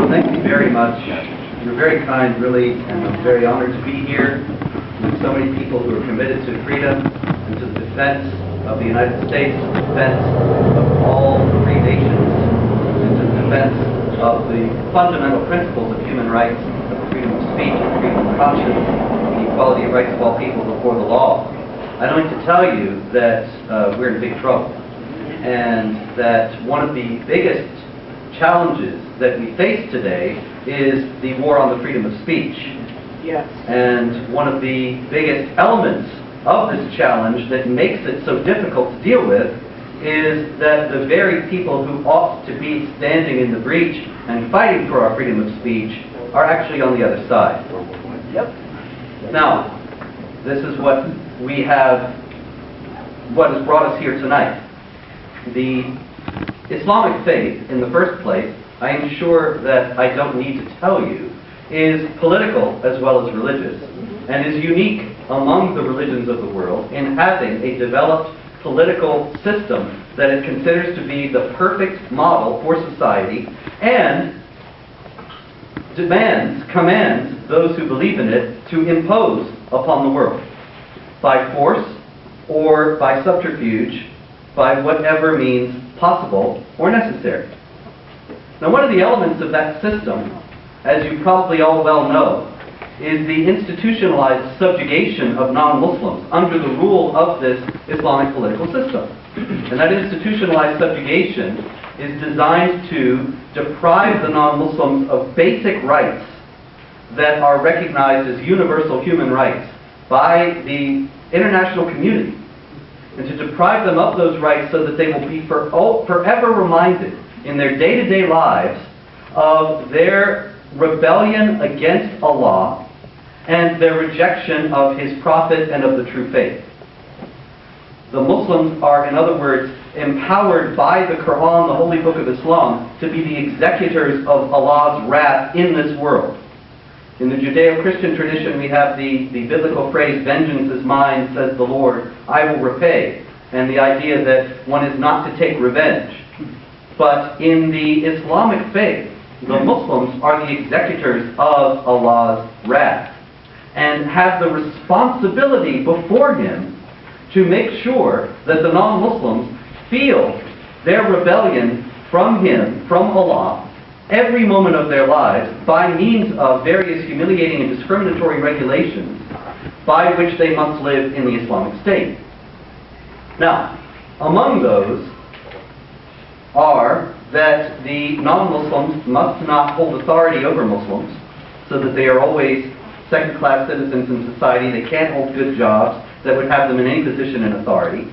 Thank you very much. You're very kind, really, and I'm very honored to be here with so many people who are committed to freedom and to the defense of the United States, to the defense of all free nations, and to the defense of the fundamental principles of human rights, of freedom of speech, freedom of conscience, the equality of rights of all people before the law. I'd like to tell you that we're in big trouble, and that one of the biggest challenges that we face today is the war on the freedom of speech. Yes. And one of the biggest elements of this challenge that makes it so difficult to deal with is that the very people who ought to be standing in the breach and fighting for our freedom of speech are actually on the other side. Yep. Now, this is what we have, what has brought us here tonight. The Islamic faith, in the first place, I am sure that I don't need to tell you, is political as well as religious, and is unique among the religions of the world in having a developed political system that it considers to be the perfect model for society, and commands those who believe in it to impose upon the world by force or by subterfuge, by whatever means possible or necessary. Now, one of the elements of that system, as you probably all well know, is the institutionalized subjugation of non-Muslims under the rule of this Islamic political system. And that institutionalized subjugation is designed to deprive the non-Muslims of basic rights that are recognized as universal human rights by the international community, and to deprive them of those rights so that they will be forever reminded in their day-to-day lives of their rebellion against Allah and their rejection of His Prophet and of the true faith. The Muslims are, in other words, empowered by the Quran, the holy book of Islam, to be the executors of Allah's wrath in this world. In the Judeo-Christian tradition, we have the biblical phrase, "Vengeance is mine, says the Lord, I will repay," and the idea that one is not to take revenge. But in the Islamic faith, the Muslims are the executors of Allah's wrath and have the responsibility before Him to make sure that the non-Muslims feel their rebellion from Him, from Allah, every moment of their lives by means of various humiliating and discriminatory regulations by which they must live in the Islamic State. Now, among those are that the non-Muslims must not hold authority over Muslims, so that they are always second-class citizens in society. They can't hold good jobs that would have them in any position in authority.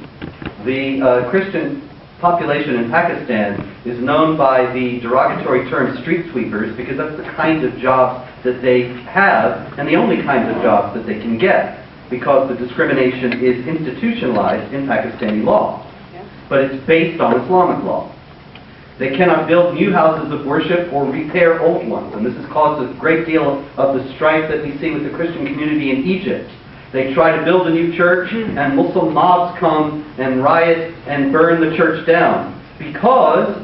The Christian population in Pakistan is known by the derogatory term street sweepers because that's the kind of jobs that they have and the only kinds of jobs that they can get, because the discrimination is institutionalized in Pakistani law. But it's based on Islamic law. They cannot build new houses of worship or repair old ones, and this has caused a great deal of the strife that we see with the Christian community in Egypt. They try to build a new church, and Muslim mobs come and riot and burn the church down, because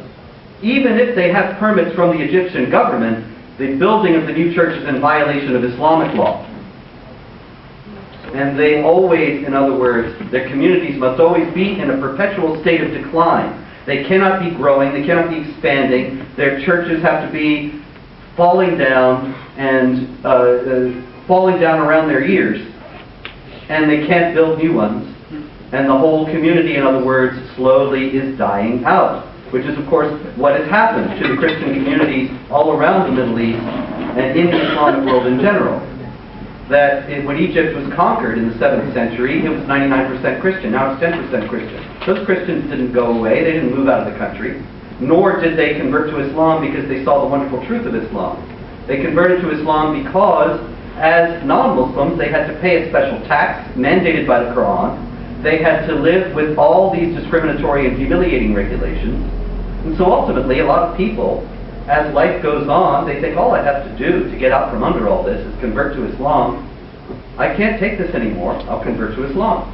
even if they have permits from the Egyptian government, the building of the new church is in violation of Islamic law. And they always, in other words, their communities must always be in a perpetual state of decline. They cannot be growing, they cannot be expanding. Their churches have to be falling down and falling down around their ears, and they can't build new ones. And the whole community, in other words, slowly is dying out, which is, of course, what has happened to the Christian communities all around the Middle East and in the Islamic world in general. That when Egypt was conquered in the 7th century, it was 99% Christian. Now it's 10% Christian. Those Christians didn't go away. They didn't move out of the country. Nor did they convert to Islam because they saw the wonderful truth of Islam. They converted to Islam because, as non-Muslims, they had to pay a special tax mandated by the Quran. They had to live with all these discriminatory and humiliating regulations. And so ultimately, a lot of people, as life goes on, they think, all I have to do to get out from under all this is convert to Islam. I can't take this anymore. I'll convert to Islam.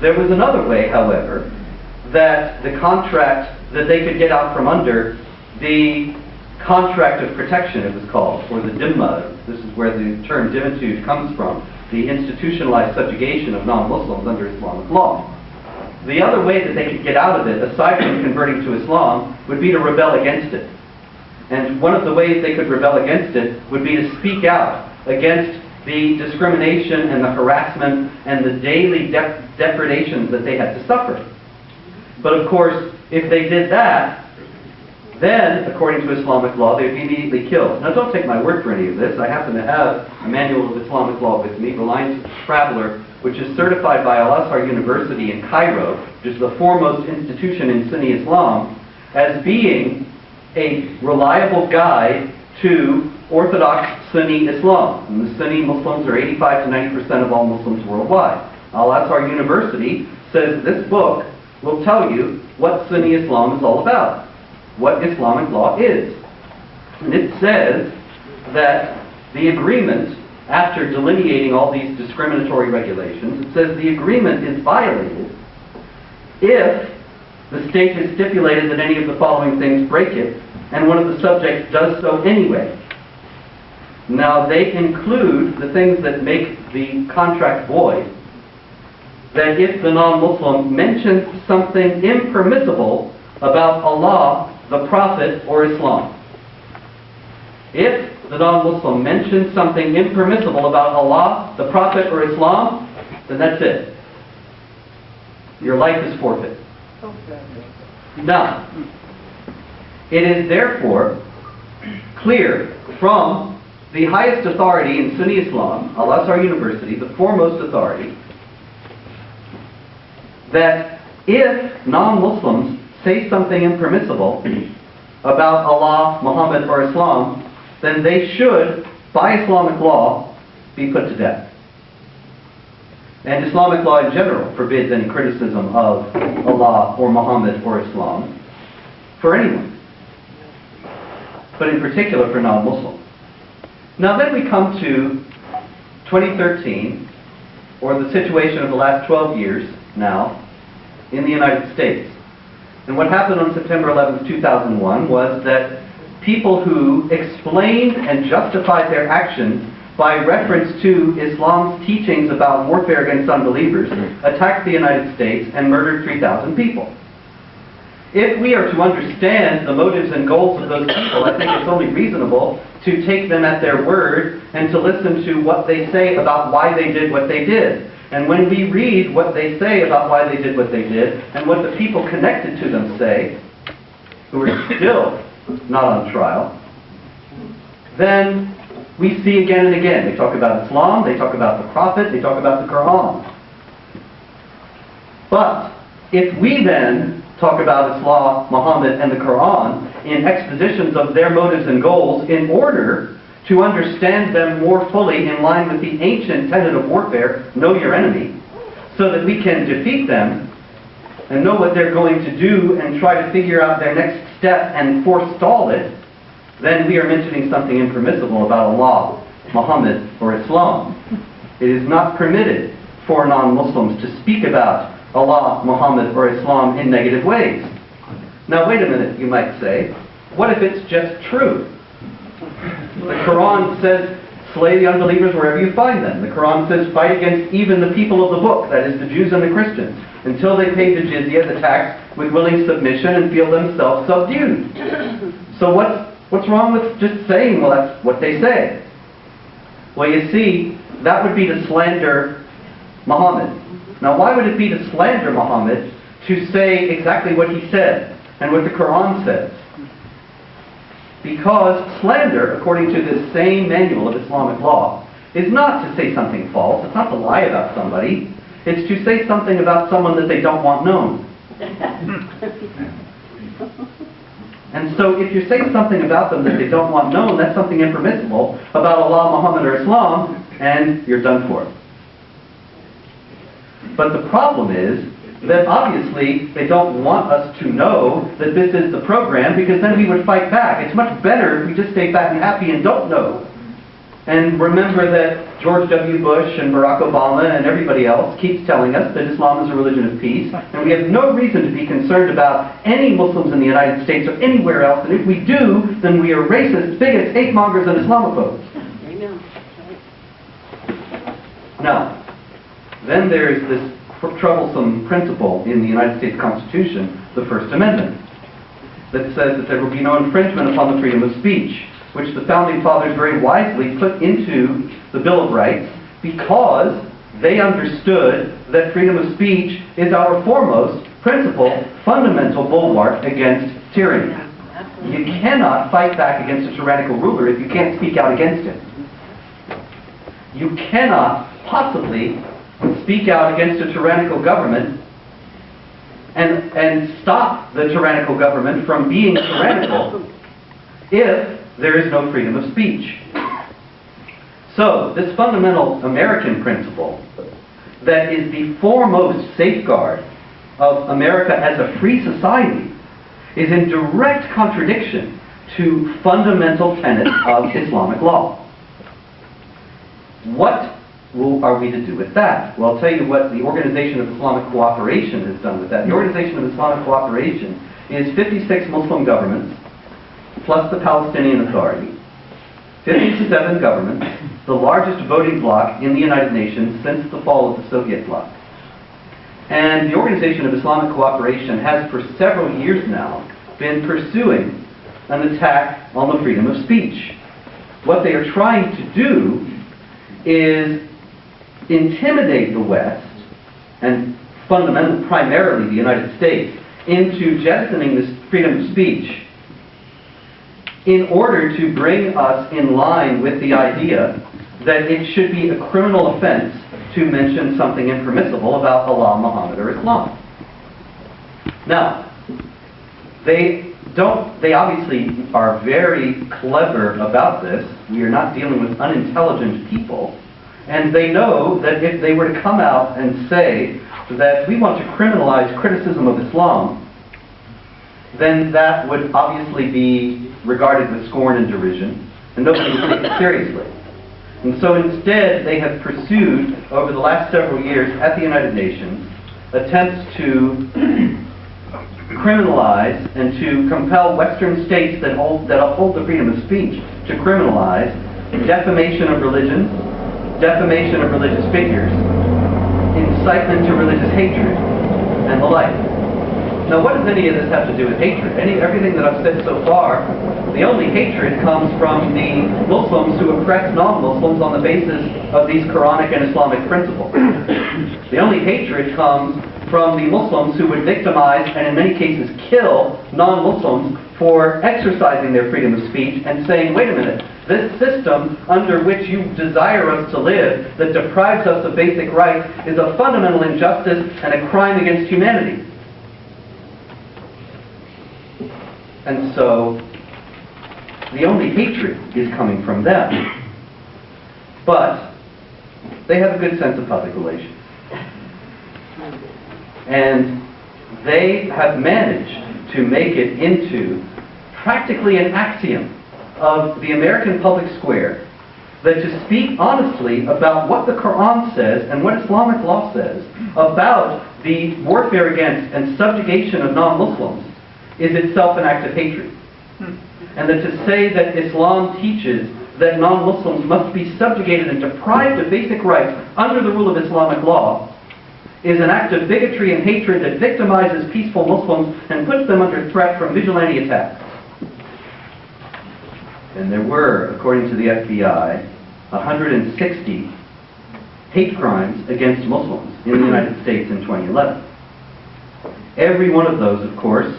There was another way, however, that the contract that they could get out from under the contract of protection, it was called, or the dhimma. This is where the term dhimmitude comes from, the institutionalized subjugation of non-Muslims under Islamic law. The other way that they could get out of it, aside from converting to Islam, would be to rebel against it. And one of the ways they could rebel against it would be to speak out against the discrimination and the harassment and the daily depredations that they had to suffer. But of course, if they did that, then, according to Islamic law, they would be immediately killed. Now, don't take my word for any of this. I happen to have a manual of Islamic law with me, the Lines of the Traveler, which is certified by Al-Azhar University in Cairo, which is the foremost institution in Sunni Islam, as being a reliable guide to Orthodox Sunni Islam. And the Sunni Muslims are 85 to 90% of all Muslims worldwide. Al-Azhar University says this book will tell you what Sunni Islam is all about, what Islamic law is. And it says that the agreement, after delineating all these discriminatory regulations, it says the agreement is violated if the state has stipulated that any of the following things break it, and one of the subjects does so anyway. Now, they include the things that make the contract void, that if the non-Muslim mentions something impermissible about Allah, the Prophet, or Islam. If the non-Muslim mentions something impermissible about Allah, the Prophet, or Islam, then that's it. Your life is forfeit. Now, it is therefore clear from the highest authority in Sunni Islam, Al-Azhar University, the foremost authority, that if non-Muslims say something impermissible about Allah, Muhammad, or Islam, then they should, by Islamic law, be put to death. And Islamic law in general forbids any criticism of Allah or Muhammad or Islam for anyone, but in particular for non-Muslims. Now then we come to 2013, or the situation of the last 12 years now, in the United States. And what happened on September 11th, 2001 was that people who explained and justified their actions by reference to Islam's teachings about warfare against unbelievers attacked the United States and murdered 3,000 people. If we are to understand the motives and goals of those people, I think it's only reasonable to take them at their word and to listen to what they say about why they did what they did. And when we read what they say about why they did what they did, and what the people connected to them say, who are still not on trial, then we see again and again. They talk about Islam, they talk about the Prophet, they talk about the Quran. But if we then talk about Islam, Muhammad, and the Quran in expositions of their motives and goals in order to understand them more fully in line with the ancient tenet of warfare, know your enemy, so that we can defeat them and know what they're going to do and try to figure out their next step and forestall it, then we are mentioning something impermissible about Allah, Muhammad, or Islam. It is not permitted for non-Muslims to speak about Allah, Muhammad, or Islam in negative ways. Now wait a minute, you might say, what if it's just true? The Quran says, slay the unbelievers wherever you find them. The Quran says, fight against even the people of the book, that is the Jews and the Christians, until they pay the jizya, the tax, with willing submission and feel themselves subdued. So what's wrong with just saying, well, that's what they say? Well, you see, that would be to slander Muhammad. Now, why would it be to slander Muhammad to say exactly what he said and what the Quran says? Because slander, according to this same manual of Islamic law, is not to say something false. It's not to lie about somebody. It's to say something about someone that they don't want known. And so if you're saying something about them that they don't want known, that's something impermissible about Allah, Muhammad, or Islam, and you're done for. But the problem is that obviously they don't want us to know that this is the program, because then we would fight back. It's much better if we just stay fat and happy and don't know. And remember that George W. Bush and Barack Obama and everybody else keeps telling us that Islam is a religion of peace, and we have no reason to be concerned about any Muslims in the United States or anywhere else, and if we do, then we are racist, bigots, hate mongers, and Islamophobes. Amen. Now, then there is this troublesome principle in the United States Constitution, the First Amendment, that says that there will be no infringement upon the freedom of speech, which the Founding Fathers very wisely put into the Bill of Rights because they understood that freedom of speech is our foremost principle, fundamental bulwark against tyranny. You cannot fight back against a tyrannical ruler if you can't speak out against him. You cannot possibly speak out against a tyrannical government and stop the tyrannical government from being tyrannical if there is no freedom of speech. So, this fundamental American principle that is the foremost safeguard of America as a free society is in direct contradiction to fundamental tenets of Islamic law. What are we to do with that? Well, I'll tell you what the Organization of Islamic Cooperation has done with that. The Organization of Islamic Cooperation is 56 Muslim governments, plus the Palestinian Authority, 57 governments, the largest voting bloc in the United Nations since the fall of the Soviet bloc. And the Organization of Islamic Cooperation has for several years now been pursuing an attack on the freedom of speech. What they are trying to do is intimidate the West, and fundamentally, primarily the United States, into jettisoning this freedom of speech in order to bring us in line with the idea that it should be a criminal offense to mention something impermissible about Allah, Muhammad, or Islam. Now, they obviously are very clever about this. We are not dealing with unintelligent people. And they know that if they were to come out and say that we want to criminalize criticism of Islam, then that would obviously be regarded with scorn and derision, and nobody would take it seriously. And so instead, they have pursued, over the last several years at the United Nations, attempts to criminalize and to compel Western states that uphold the freedom of speech to criminalize defamation of religion, defamation of religious figures, incitement to religious hatred, and the like. Now, what does any of this have to do with hatred? Everything that I've said so far, the only hatred comes from the Muslims who oppress non-Muslims on the basis of these Quranic and Islamic principles. The only hatred comes from the Muslims who would victimize and in many cases kill non-Muslims for exercising their freedom of speech and saying, wait a minute, this system under which you desire us to live that deprives us of basic rights is a fundamental injustice and a crime against humanity. And so, the only hatred is coming from them. But they have a good sense of public relations. And they have managed to make it into practically an axiom of the American public square that to speak honestly about what the Quran says and what Islamic law says about the warfare against and subjugation of non-Muslims is itself an act of hatred. And that to say that Islam teaches that non-Muslims must be subjugated and deprived of basic rights under the rule of Islamic law is an act of bigotry and hatred that victimizes peaceful Muslims and puts them under threat from vigilante attacks. And there were, according to the FBI, 160 hate crimes against Muslims in the United States in 2011. Every one of those, of course,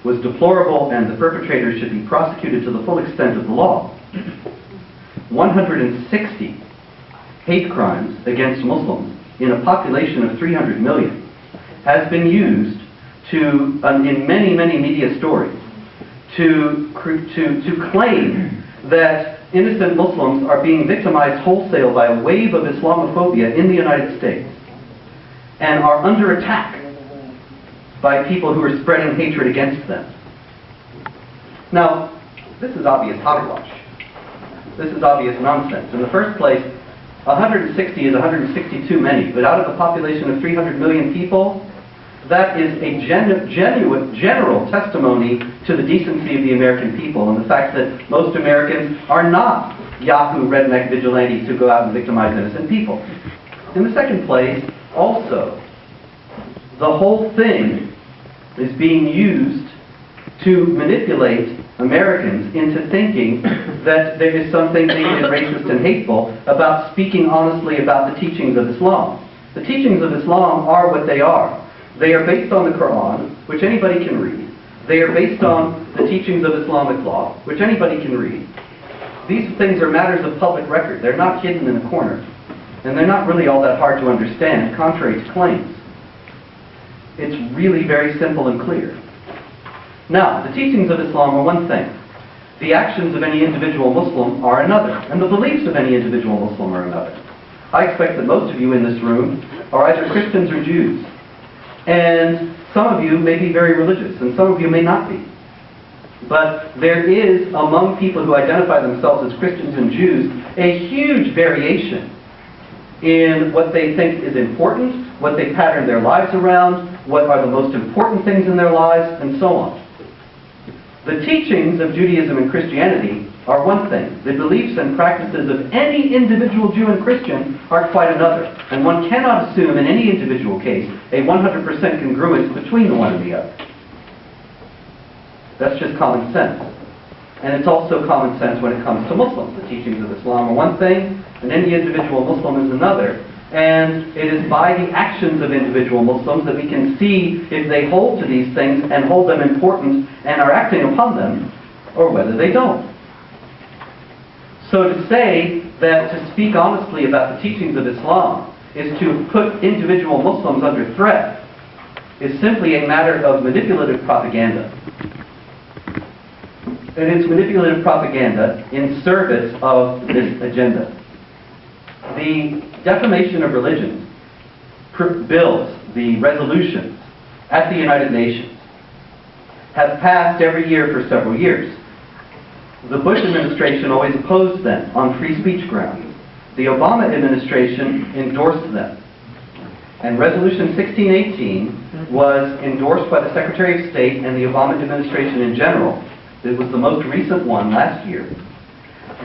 was deplorable, and the perpetrators should be prosecuted to the full extent of the law. 160 hate crimes against Muslims in a population of 300 million has been used to, in many, many media stories, to claim that innocent Muslims are being victimized wholesale by a wave of Islamophobia in the United States and are under attack by people who are spreading hatred against them. Now, this is obvious hogwash. this is obvious nonsense. In the first place, 160 is 160 too many, but out of a population of 300 million people, that is a genuine, general testimony to the decency of the American people and the fact that most Americans are not Yahoo redneck vigilantes who go out and victimize innocent people. In the second place, also, the whole thing is being used to manipulate Americans into thinking that there is something bigoted, racist, and hateful about speaking honestly about the teachings of Islam. The teachings of Islam are what they are. They are based on the Quran, which anybody can read. They are based on the teachings of Islamic law, which anybody can read. These things are matters of public record. They're not hidden in a corner. And they're not really all that hard to understand, contrary to claims. It's really very simple and clear. Now, the teachings of Islam are one thing. The actions of any individual Muslim are another. And the beliefs of any individual Muslim are another. I expect that most of you in this room are either Christians or Jews. And some of you may be very religious, and some of you may not be. But there is, among people who identify themselves as Christians and Jews, a huge variation in what they think is important, what they pattern their lives around, what are the most important things in their lives, and so on. The teachings of Judaism and Christianity are one thing. The beliefs and practices of any individual Jew and Christian are quite another. And one cannot assume in any individual case a 100% congruence between the one and the other. That's just common sense. And it's also common sense when it comes to Muslims. The teachings of Islam are one thing, and any individual Muslim is another. And it is by the actions of individual Muslims that we can see if they hold to these things and hold them important and are acting upon them, or whether they don't. So to say that to speak honestly about the teachings of Islam is to put individual Muslims under threat is simply a matter of manipulative propaganda. And it's manipulative propaganda in service of this agenda. The defamation of religion bills, the resolutions at the United Nations, have passed every year for several years. The Bush administration always opposed them on free speech grounds. The Obama administration endorsed them. And Resolution 1618 was endorsed by the Secretary of State and the Obama administration in general. It was the most recent one last year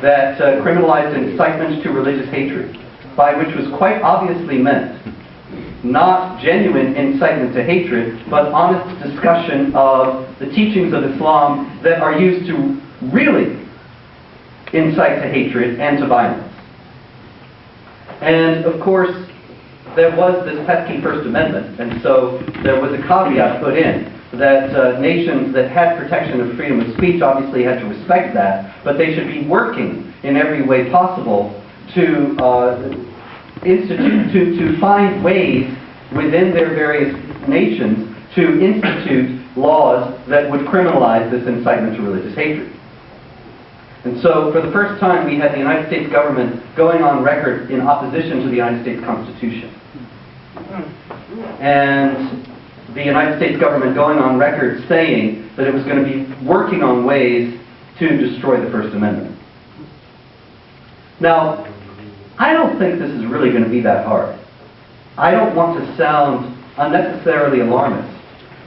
that criminalized incitement to religious hatred, by which was quite obviously meant not genuine incitement to hatred, but honest discussion of the teachings of Islam that are used to really incite to hatred and to violence. And of course, there was this pesky First Amendment, and so there was a caveat put in that nations that had protection of freedom of speech obviously had to respect that, but they should be working in every way possible to find ways within their various nations to institute laws that would criminalize this incitement to religious hatred. And so, for the first time, we had the United States government going on record in opposition to the United States Constitution. And the United States government going on record saying that it was going to be working on ways to destroy the First Amendment. Now, I don't think this is really going to be that hard. I don't want to sound unnecessarily alarmist,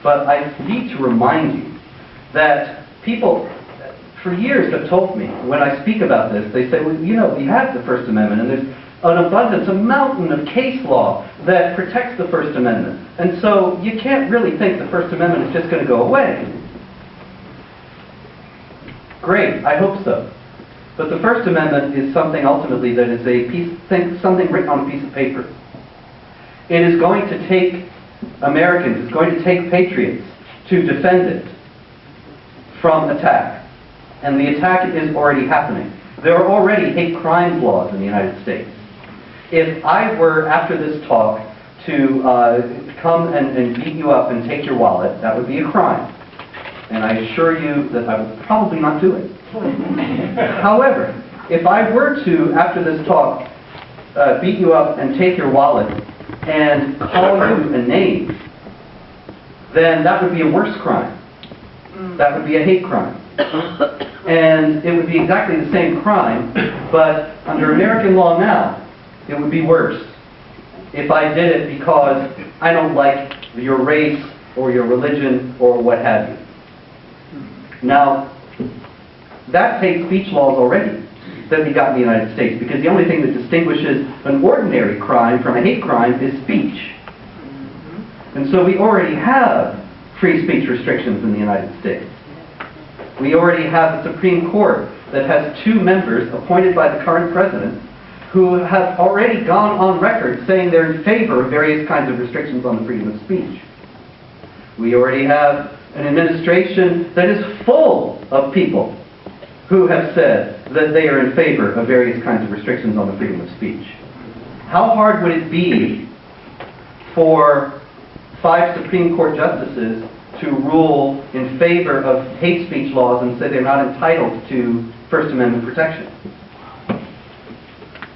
but I need to remind you that people for years have told me, when I speak about this, they say, well, you know, we have the First Amendment, and there's an abundance, a mountain of case law that protects the First Amendment. And so you can't really think the First Amendment is just going to go away. Great, I hope so. But the First Amendment is something ultimately that is something written on a piece of paper. It is going to take Americans, it's going to take patriots to defend it from attack. And the attack is already happening. There are already hate crimes laws in the United States. If I were, after this talk, to come and beat you up and take your wallet, that would be a crime. And I assure you that I would probably not do it. However, if I were to, after this talk, beat you up and take your wallet and call you a name, then that would be a worse crime. That would be a hate crime. And it would be exactly the same crime, but under American law now, it would be worse if I did it because I don't like your race or your religion or what have you. Now, that's hate speech laws already that we got in the United States, because the only thing that distinguishes an ordinary crime from a hate crime is speech. And so we already have free speech restrictions in the United States. We already have a Supreme Court that has 2 members appointed by the current president who have already gone on record saying they're in favor of various kinds of restrictions on the freedom of speech. We already have an administration that is full of people who have said that they are in favor of various kinds of restrictions on the freedom of speech. How hard would it be for 5 Supreme Court justices to rule in favor of hate speech laws and say they're not entitled to First Amendment protection?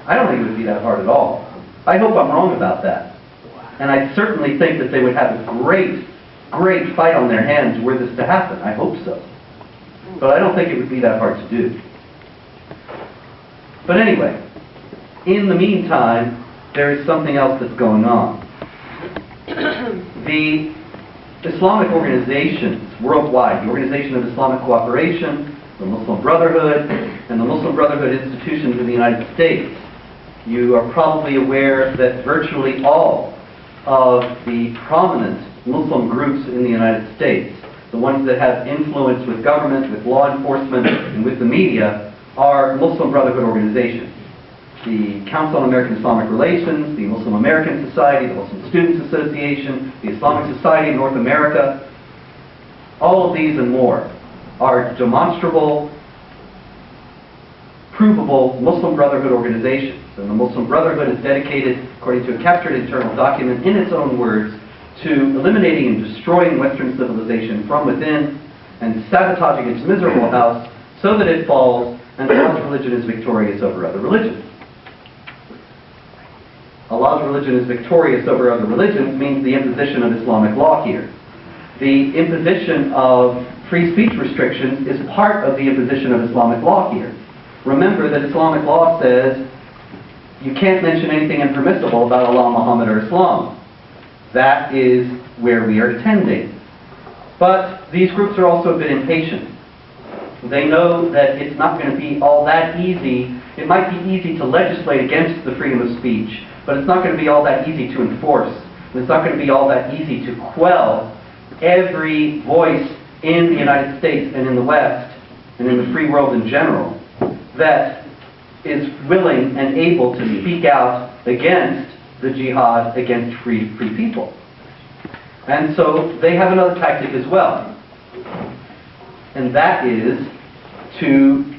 I don't think it would be that hard at all. I hope I'm wrong about that. And I certainly think that they would have a great, great fight on their hands were this to happen. I hope so. But I don't think it would be that hard to do. But anyway, in the meantime, there is something else that's going on. The Islamic organizations worldwide, the Organization of Islamic Cooperation, the Muslim Brotherhood, and the Muslim Brotherhood institutions in the United States, you are probably aware that virtually all of the prominent Muslim groups in the United States, the ones that have influence with government, with law enforcement, and with the media, are Muslim Brotherhood organizations. The Council on American Islamic Relations, the Muslim American Society, the Muslim Students Association, the Islamic Society of North America, all of these and more are demonstrable, provable Muslim Brotherhood organizations. And the Muslim Brotherhood is dedicated, according to a captured internal document, in its own words, to eliminating and destroying Western civilization from within and sabotaging its miserable house so that it falls and Allah's religion is victorious over other religions. Allah's religion is victorious over other religions means the imposition of Islamic law here. The imposition of free speech restrictions is part of the imposition of Islamic law here. Remember that Islamic law says you can't mention anything impermissible about Allah, Muhammad, or Islam. That is where we are tending. But these groups are also a bit impatient. They know that it's not going to be all that easy. It might be easy to legislate against the freedom of speech, but it's not going to be all that easy to enforce. It's not going to be all that easy to quell every voice in the United States and in the West and in the free world in general that is willing and able to speak out against the jihad against free people. And so they have another tactic as well. And that is to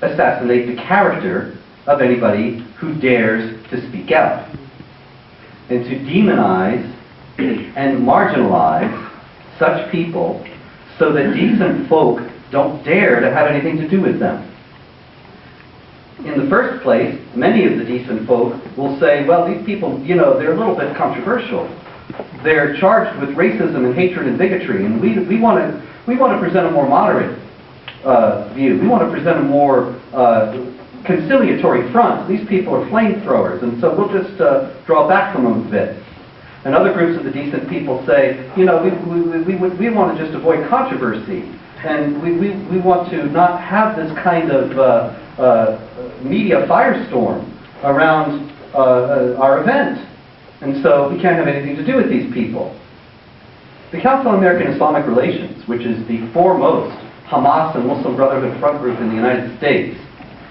assassinate the character of anybody who dares to speak out. And to demonize and marginalize such people so that decent folk don't dare to have anything to do with them. In the first place, many of the decent folk will say, well, these people, they're a little bit controversial. They're charged with racism and hatred and bigotry, and we want to present a more moderate view. We want to present a more conciliatory front. These people are flamethrowers, and so we'll just draw back from them a bit. And other groups of the decent people say, we want to just avoid controversy, and we want to not have this kind of media firestorm around our event. And so we can't have anything to do with these people. The Council on American Islamic Relations, which is the foremost Hamas and Muslim Brotherhood front group in the United States,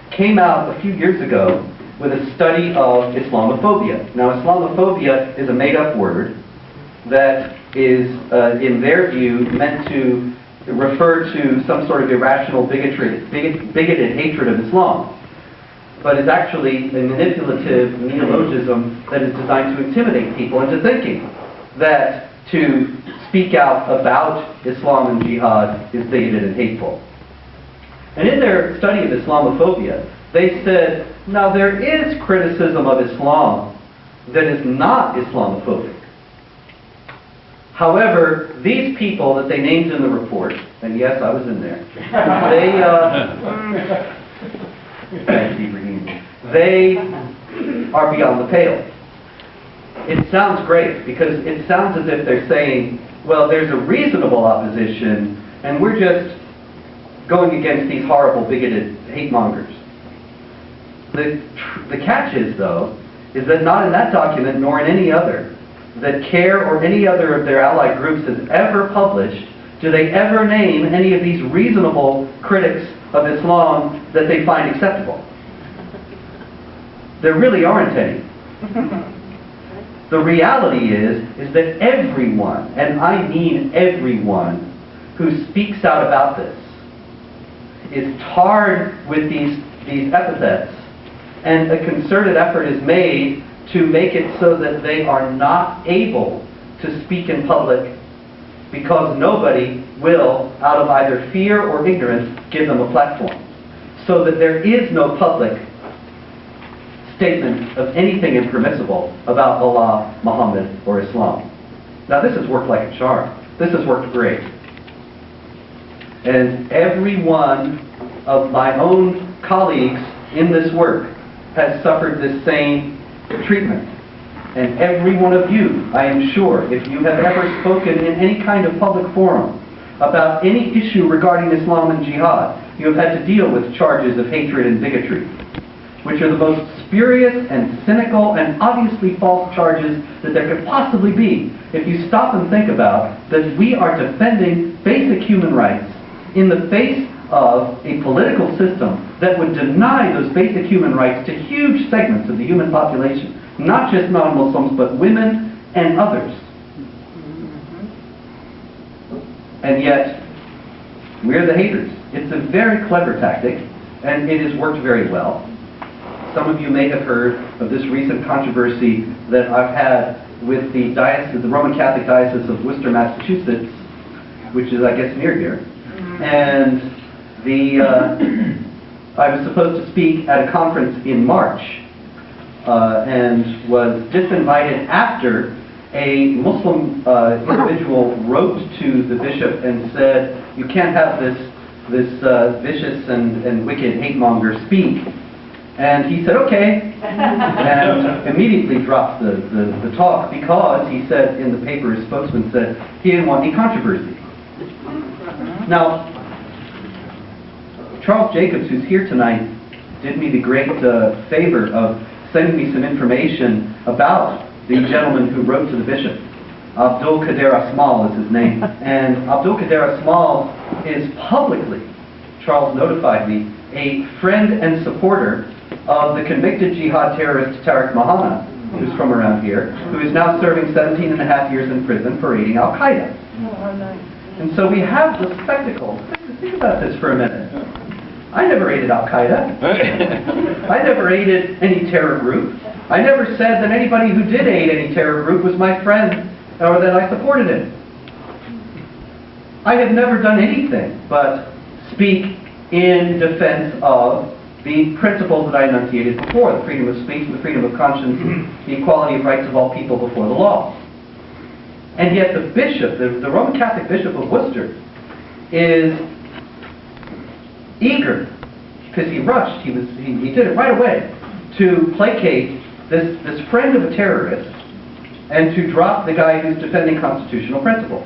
came out a few years ago with a study of Islamophobia. Now, Islamophobia is a made-up word that is, in their view, meant to refer to some sort of irrational bigoted hatred of Islam, but is actually a manipulative neologism that is designed to intimidate people into thinking that to speak out about Islam and jihad is bigoted and hateful. And in their study of Islamophobia, they said, now there is criticism of Islam that is not Islamophobic. However, these people that they named in the report, and yes, I was in there, they are beyond the pale. It sounds great, because it sounds as if they're saying, well, there's a reasonable opposition, and we're just going against these horrible, bigoted hate mongers. The catch is, though, is that not in that document, nor in any other, that CARE or any other of their allied groups has ever published, do they ever name any of these reasonable critics of Islam that they find acceptable. There really aren't any. The reality is that everyone, and I mean everyone, who speaks out about this is tarred with these epithets, and a concerted effort is made to make it so that they are not able to speak in public because nobody will, out of either fear or ignorance, give them a platform. So that there is no public statement of anything impermissible about Allah, Muhammad, or Islam. Now this has worked like a charm. This has worked great. And every one of my own colleagues in this work has suffered this same treatment. And every one of you, I am sure, if you have ever spoken in any kind of public forum about any issue regarding Islam and jihad, you have had to deal with charges of hatred and bigotry, which are the most spurious and cynical and obviously false charges that there could possibly be if you stop and think about that we are defending basic human rights in the face of a political system that would deny those basic human rights to huge segments of the human population, not just non-Muslims, but women and others. And yet, we're the haters. It's a very clever tactic, and it has worked very well. Some of you may have heard of this recent controversy that I've had with the Roman Catholic Diocese of Worcester, Massachusetts, which is, I guess, near here. And I was supposed to speak at a conference in March, and was disinvited after a Muslim individual wrote to the bishop and said, "You can't have this vicious and wicked hate monger speak." And he said, "Okay," and immediately dropped the talk because he said in the paper, his spokesman said he didn't want any controversy. Now, Charles Jacobs, who's here tonight, did me the great favor of sending me some information about the gentleman who wrote to the bishop. Abdul Qadir Asmal is his name. And Abdul Qadir Asmal is publicly, Charles notified me, a friend and supporter of the convicted jihad terrorist Tariq Mahana, who's from around here, who is now serving 17 and a half years in prison for aiding Al-Qaeda. And so we have the spectacle. Think about this for a minute. I never aided Al-Qaeda. I never aided any terror group. I never said that anybody who did aid any terror group was my friend or that I supported it. I have never done anything but speak in defense of the principles that I enunciated before, the freedom of speech, the freedom of conscience, the equality of rights of all people before the law. And yet the bishop, the Roman Catholic Bishop of Worcester, is eager, because he rushed, he did it right away, to placate this friend of a terrorist and to drop the guy who's defending constitutional principle.